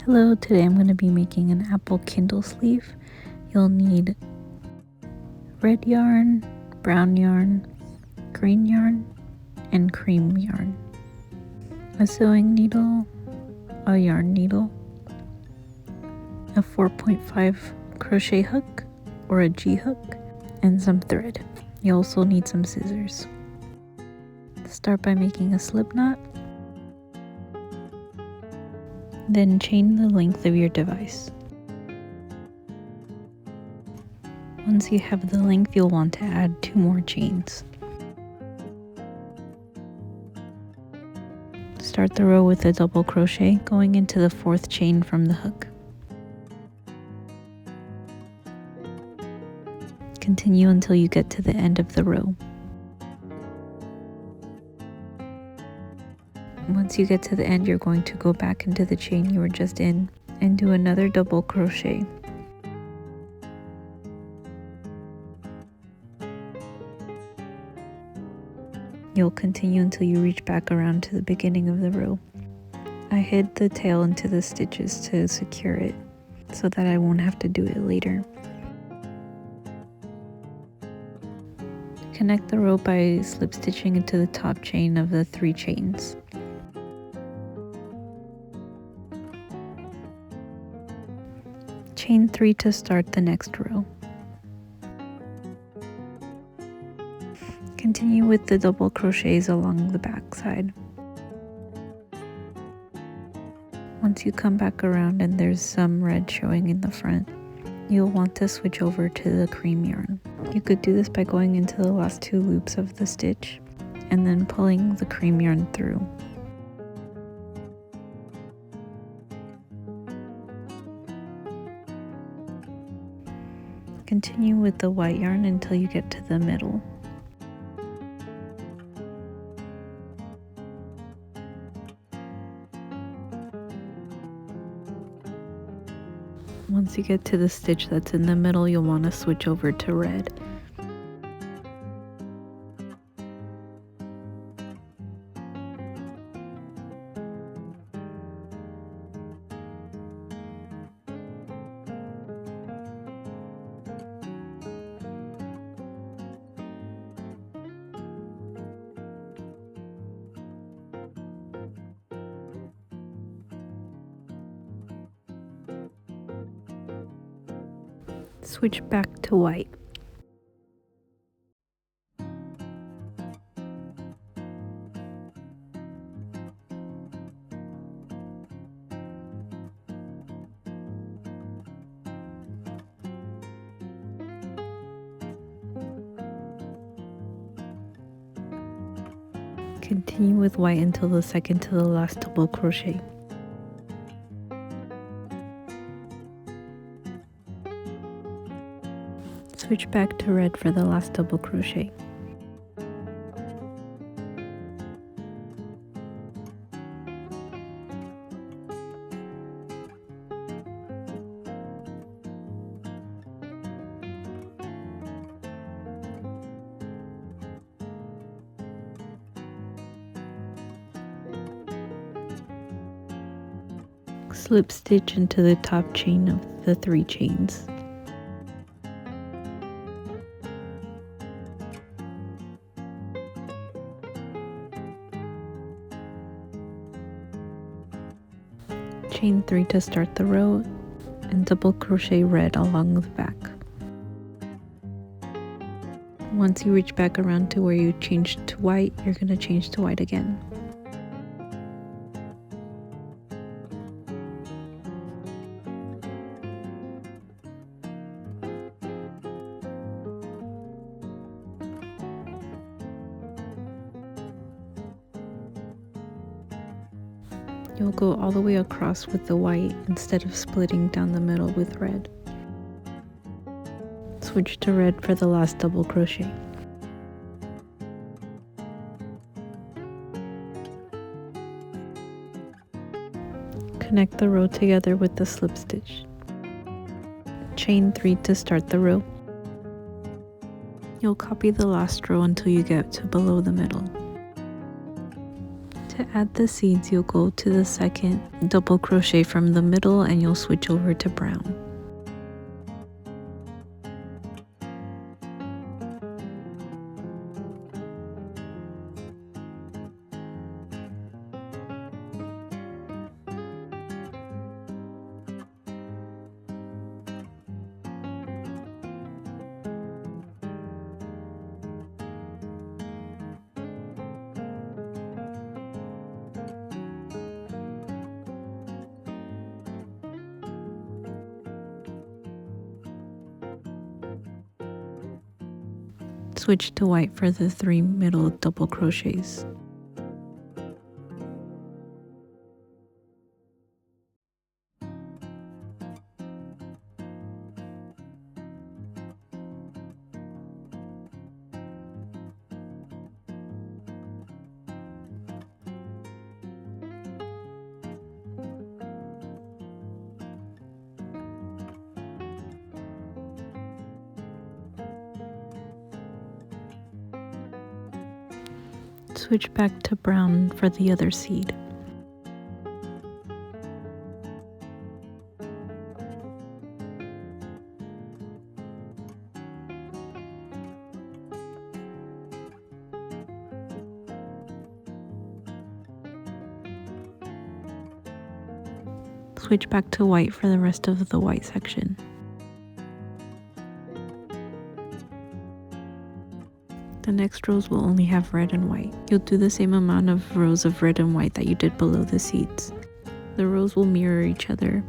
Hello, today I'm going to be making an apple Kindle sleeve. You'll need red yarn, brown yarn, green yarn, and cream yarn, a sewing needle, a yarn needle, a 4.5 crochet hook or a G hook, and some thread. You also need some scissors. Start by making a slip knot. Then chain the length of your device. Once you have the length, you'll want to add 2 more chains. Start the row with a double crochet going into the 4th chain from the hook. Continue until you get to the end of the row. Once you get to the end, you're going to go back into the chain you were just in and do another double crochet. You'll continue until you reach back around to the beginning of the row. I hid the tail into the stitches to secure it so that I won't have to do it later. Connect the row by slip stitching into the top chain of the 3 chains. Chain 3 to start the next row. Continue with the double crochets along the back side. Once you come back around and there's some red showing in the front, you'll want to switch over to the cream yarn. You could do this by going into the last 2 loops of the stitch and then pulling the cream yarn through. Continue with the white yarn until you get to the middle. Once you get to the stitch that's in the middle, you'll want to switch over to red. Switch back to white. Continue with white until the second to the last double crochet. Switch back to red for the last double crochet. Slip stitch into the top chain of the 3 chains. Chain 3 to start the row and double crochet red along the back. Once you reach back around to where you changed to white, you're going to change to white again. You'll go all the way across with the white instead of splitting down the middle with red. Switch to red for the last double crochet. Connect the row together with the slip stitch. Chain 3 to start the row. You'll copy the last row until you get to below the middle. To add the seeds, you'll go to the second double crochet from the middle and you'll switch over to brown. Switch to white for the 3 middle double crochets. Switch back to brown for the other seed. Switch back to white for the rest of the white section. The next rows will only have red and white. You'll do the same amount of rows of red and white that you did below the seeds. The rows will mirror each other.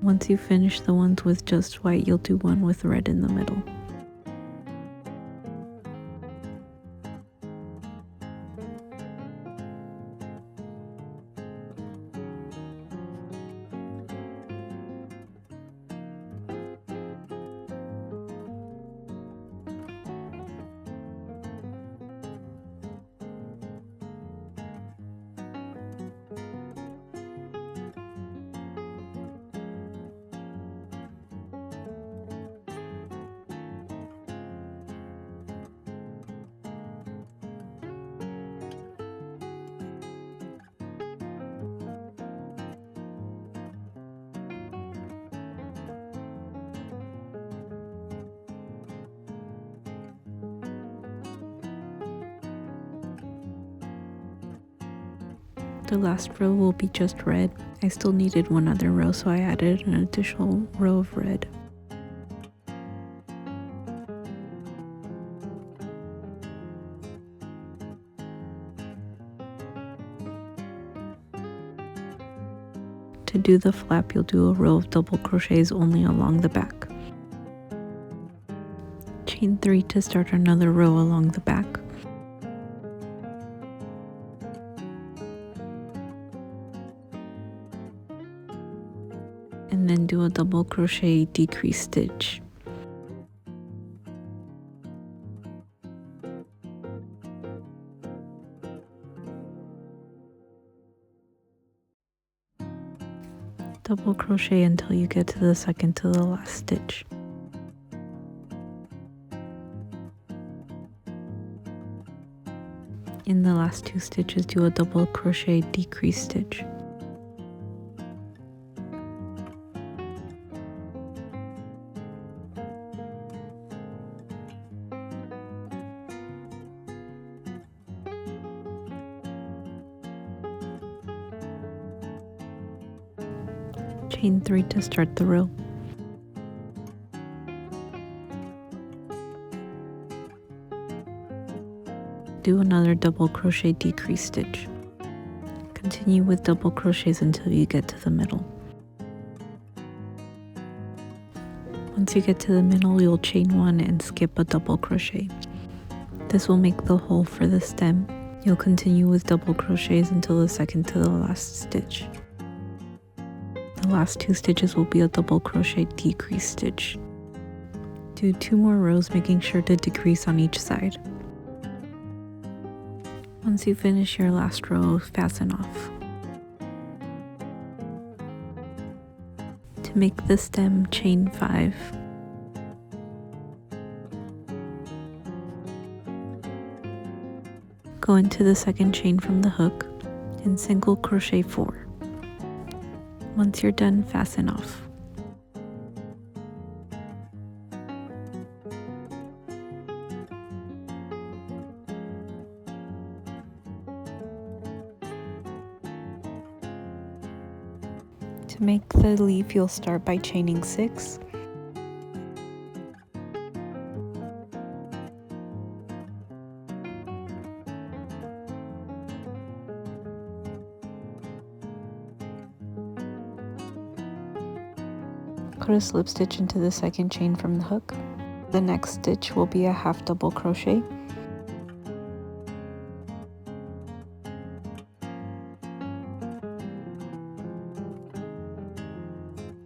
Once you finish the ones with just white, you'll do one with red in the middle. The last row will be just red. I still needed one other row, so I added an additional row of red. To do the flap, you'll do a row of double crochets only along the back. Chain 3 to start another row along the back. And then do a double crochet decrease stitch. Double crochet until you get to the second to the last stitch. In the last 2 stitches, do a double crochet decrease stitch. Chain 3 to start the row. Do another double crochet decrease stitch. Continue with double crochets until you get to the middle. Once you get to the middle, you'll chain 1 and skip a double crochet. This will make the hole for the stem. You'll continue with double crochets until the second to the last stitch. The last 2 stitches will be a double crochet decrease stitch. Do 2 more rows, making sure to decrease on each side. Once you finish your last row, fasten off. To To make the stem, chain 5. Go into the second chain from the hook and single crochet 4. Once you're done, fasten off. To make the leaf, you'll start by chaining 6. Put a slip stitch into the second chain from the hook. The next stitch will be a half double crochet.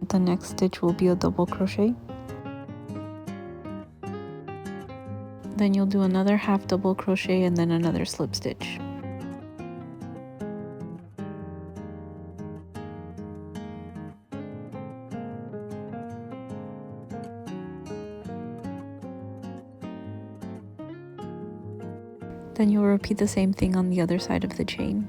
The next stitch will be a double crochet. Then you'll do another half double crochet and then another slip stitch. Then you'll repeat the same thing on the other side of the chain.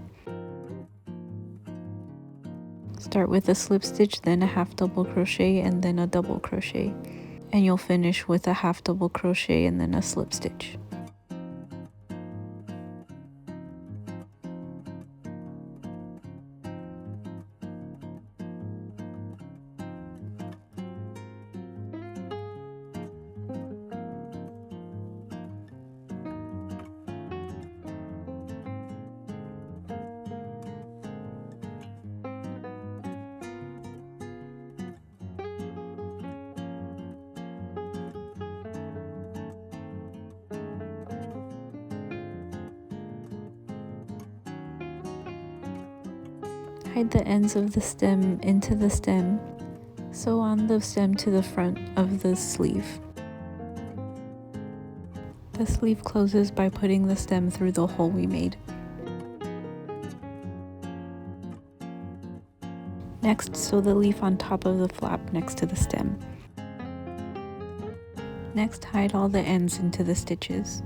Start with a slip stitch, then a half double crochet, and then a double crochet. And you'll finish with a half double crochet and then a slip stitch. Hide the ends of the stem into the stem. Sew on the stem to the front of the sleeve. The sleeve closes by putting the stem through the hole we made. Next, sew the leaf on top of the flap next to the stem. Next, hide all the ends into the stitches.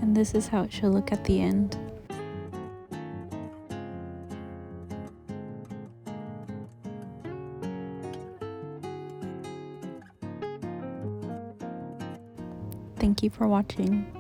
And this is how it should look at the end. Thank you for watching.